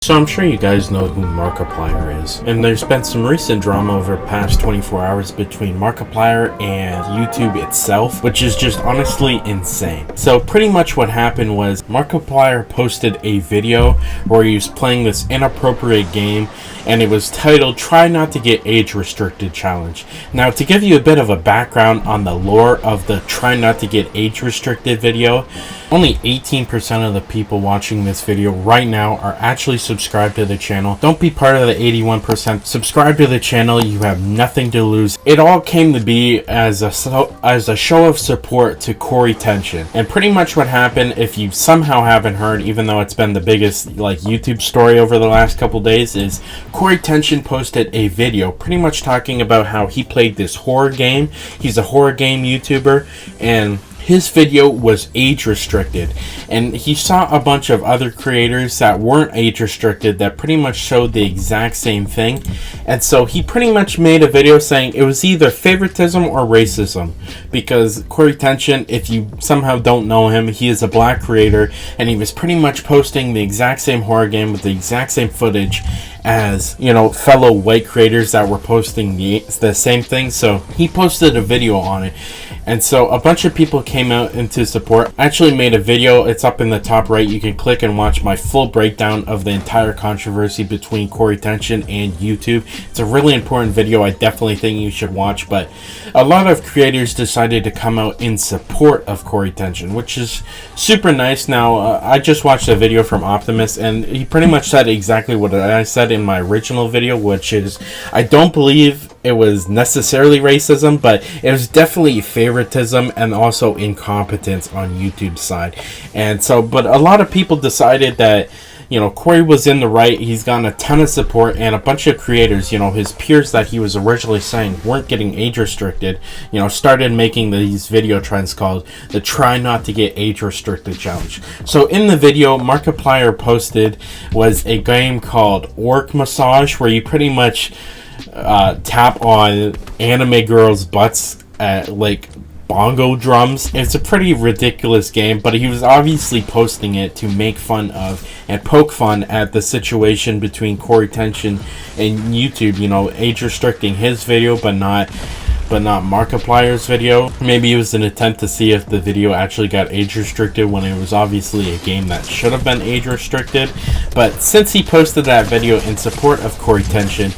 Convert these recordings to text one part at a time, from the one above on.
So I'm sure you guys know who Markiplier is, and there's been some recent drama over the past 24 hours between Markiplier and YouTube itself, which is just honestly insane. So pretty much what happened was Markiplier posted a video where he was playing this inappropriate game, and it was titled Try Not to Get Age Restricted Challenge. Now, to give you a bit of a background on the lore of the Try Not to Get Age Restricted video, only 18% of the people watching this video right now are actually subscribed to the channel. Don't be part of the 81%. Subscribe to the channel. You have nothing to lose. It all came to be as a show of support to CoryxKenshin. And pretty much what happened, if you somehow haven't heard, even though it's been the biggest YouTube story over the last couple days, is CoryxKenshin posted a video pretty much talking about how he played this horror game. He's a horror game YouTuber, and his video was age restricted, and he saw a bunch of other creators that weren't age restricted that pretty much showed the exact same thing. And so he pretty much made a video saying it was either favoritism or racism, because CoryxKenshin, if you somehow don't know him, he is a black creator, and he was pretty much posting the exact same horror game with the exact same footage as, you know, fellow white creators that were posting the same thing. So he posted a video on it, and so a bunch of people came out into support. I actually made a video. It's up in the top right. You can click and watch my full breakdown of the entire controversy between CoryxKenshin and YouTube. It's a really important video. I definitely think you should watch, but a lot of creators decided to come out in support of CoryxKenshin, which is super nice. Now, I just watched a video from Optimus, and he pretty much said exactly what I said in my original video, which is I don't believe it was necessarily racism, but it was definitely favoritism and also incompetence on YouTube's side. And so, but a lot of people decided that, you know, Cory was in the right. He's gotten a ton of support, and a bunch of creators, you know, his peers that he was originally saying weren't getting age restricted, you know, started making these video trends called the Try Not to Get Age Restricted Challenge. So in the video, Markiplier posted was a game called Orc Massage, where you pretty much tap on anime girls' butts at like bongo drums. It's a pretty ridiculous game, but he was obviously posting it to make fun of and poke fun at the situation between CoryxKenshin and YouTube, you know, age restricting his video but not Markiplier's video. Maybe it was an attempt to see if the video actually got age restricted when it was obviously a game that should have been age restricted. But since he posted that video in support of CoryxKenshin,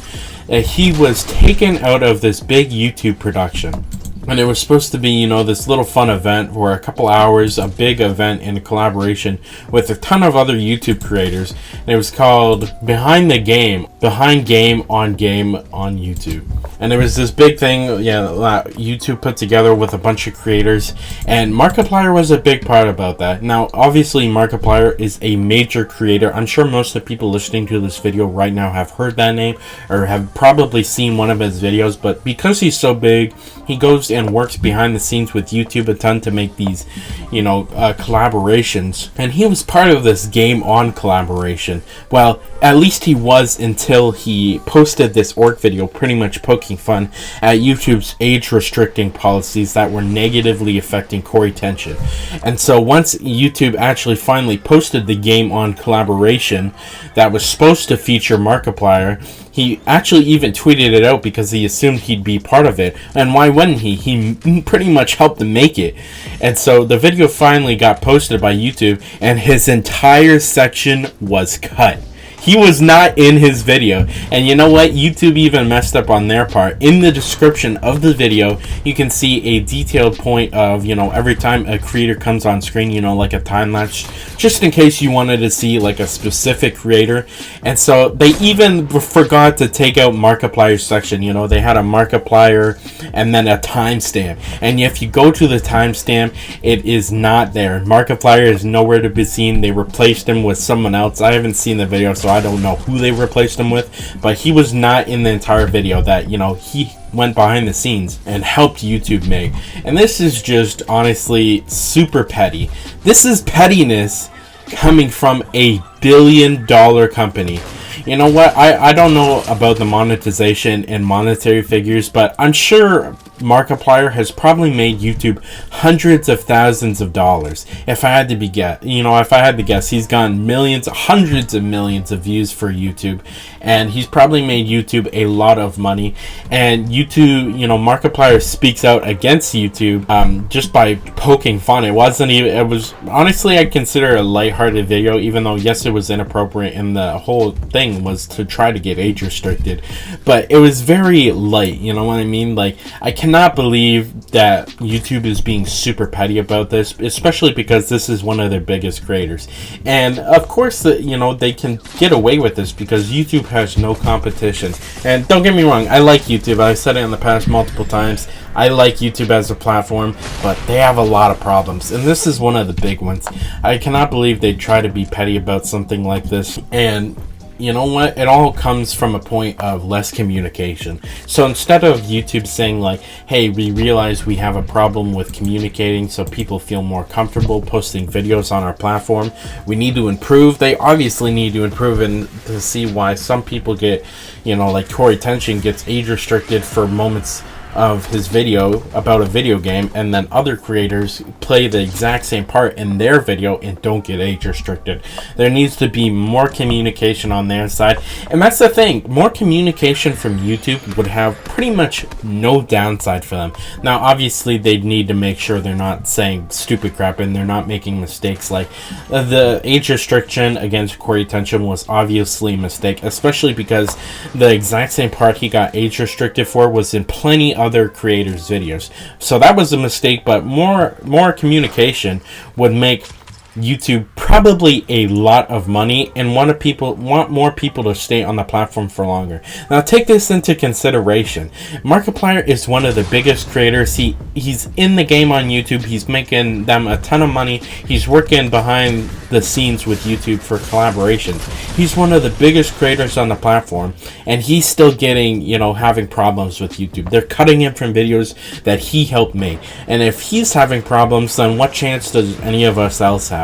he was taken out of this big YouTube production. And it was supposed to be, you know, this little fun event for a couple hours, a big event in collaboration with a ton of other YouTube creators. And it was called Behind Game on YouTube. And it was this big thing, that YouTube put together with a bunch of creators. And Markiplier was a big part about that. Now, obviously, Markiplier is a major creator. I'm sure most of the people listening to this video right now have heard that name or have probably seen one of his videos. But because he's so big, he goes and works behind the scenes with YouTube a ton to make these, collaborations. And he was part of this Game On collaboration. Well, at least he was until he posted this orc video pretty much poking fun at YouTube's age restricting policies that were negatively affecting CoryxKenshin. And so once YouTube actually finally posted the Game On collaboration that was supposed to feature Markiplier, he actually even tweeted it out because he assumed he'd be part of it. And why wouldn't he? He pretty much helped to make it. And so the video finally got posted by YouTube, and his entire section was cut. He was not in his video. And you know what? YouTube even messed up on their part. In the description of the video, you can see a detailed point of, every time a creator comes on screen, like a time lapse, just in case you wanted to see like a specific creator. And so they even forgot to take out Markiplier's section. They had a Markiplier and then a timestamp. And if you go to the timestamp, it is not there. Markiplier is nowhere to be seen. They replaced him with someone else. I haven't seen the video, so I don't know who they replaced him with, but he was not in the entire video that, he went behind the scenes and helped YouTube make. And this is just honestly super petty. This is pettiness coming from a $1 billion company. You know what? I don't know about the monetization and monetary figures, but I'm sure Markiplier has probably made YouTube hundreds of thousands of dollars. If I had to guess, he's gotten millions, hundreds of millions of views for YouTube, and he's probably made YouTube a lot of money. And YouTube, Markiplier speaks out against YouTube just by poking fun. It was honestly, I'd consider it a lighthearted video, even though yes, it was inappropriate, and the whole thing was to try to get age restricted, but it was very light, you know what I mean? Like, I cannot believe that YouTube is being super petty about this, especially because this is one of their biggest creators. And of course, they can get away with this because YouTube has no competition. And don't get me wrong, I like YouTube. I've said it in the past multiple times. I like YouTube as a platform, but they have a lot of problems, and this is one of the big ones. I cannot believe they try to be petty about something like this. And you know what? It all comes from a point of less communication. So instead of YouTube saying like, hey, we realize we have a problem with communicating so people feel more comfortable posting videos on our platform, we need to improve. They obviously need to improve, and to see why some people get, like CoryxKenshin gets age restricted for moments of his video about a video game, and then other creators play the exact same part in their video and don't get age restricted. There needs to be more communication on their side, and that's the thing. More communication from YouTube would have pretty much no downside for them. Now obviously they need to make sure they're not saying stupid crap and they're not making mistakes. Like the age restriction against CoryxKenshin was obviously a mistake, especially because the exact same part he got age restricted for was in plenty other creators' videos. So that was a mistake, but more communication would make YouTube probably a lot of money and want more people to stay on the platform for longer. Now take this into consideration. Markiplier is one of the biggest creators. He's in the game on YouTube. He's making them a ton of money. He's working behind the scenes with YouTube for collaborations. He's one of the biggest creators on the platform, and he's still getting, having problems with YouTube. They're cutting him from videos that he helped make. And if he's having problems, then what chance does any of us else have?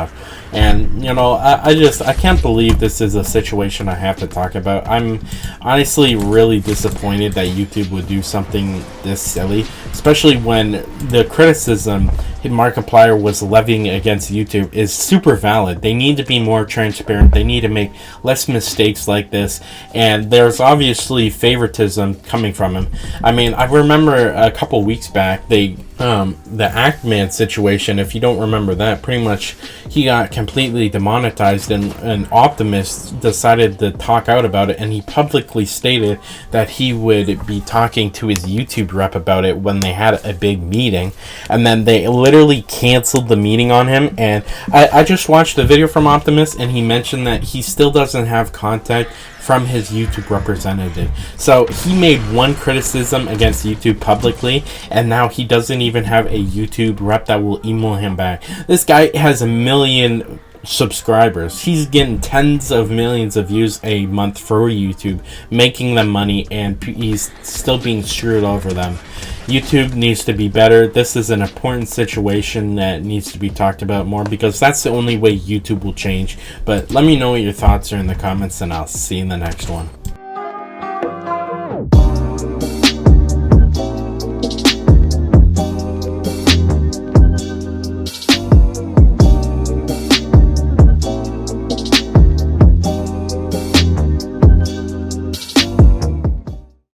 And I can't believe this is a situation I have to talk about. I'm honestly really disappointed that YouTube would do something this silly, especially when the criticism Markiplier was levying against YouTube is super valid. They need to be more transparent. They need to make less mistakes like this, and there's obviously favoritism coming from him. I mean, I remember a couple weeks back, the Actman situation, if you don't remember that, pretty much he got completely demonetized, and Optimus decided to talk out about it, and he publicly stated that he would be talking to his YouTube rep about it when they had a big meeting, and then they literally canceled the meeting on him. And I just watched the video from Optimus, and he mentioned that he still doesn't have contact from his YouTube representative. So he made one criticism against YouTube publicly, and now he doesn't even have a YouTube rep that will email him back. This guy has 1 million subscribers. He's getting tens of millions of views a month for YouTube, making them money, and he's still being screwed over them. YouTube needs to be better. This is an important situation that needs to be talked about more, because that's the only way YouTube will change. But let me know what your thoughts are in the comments, and I'll see you in the next one.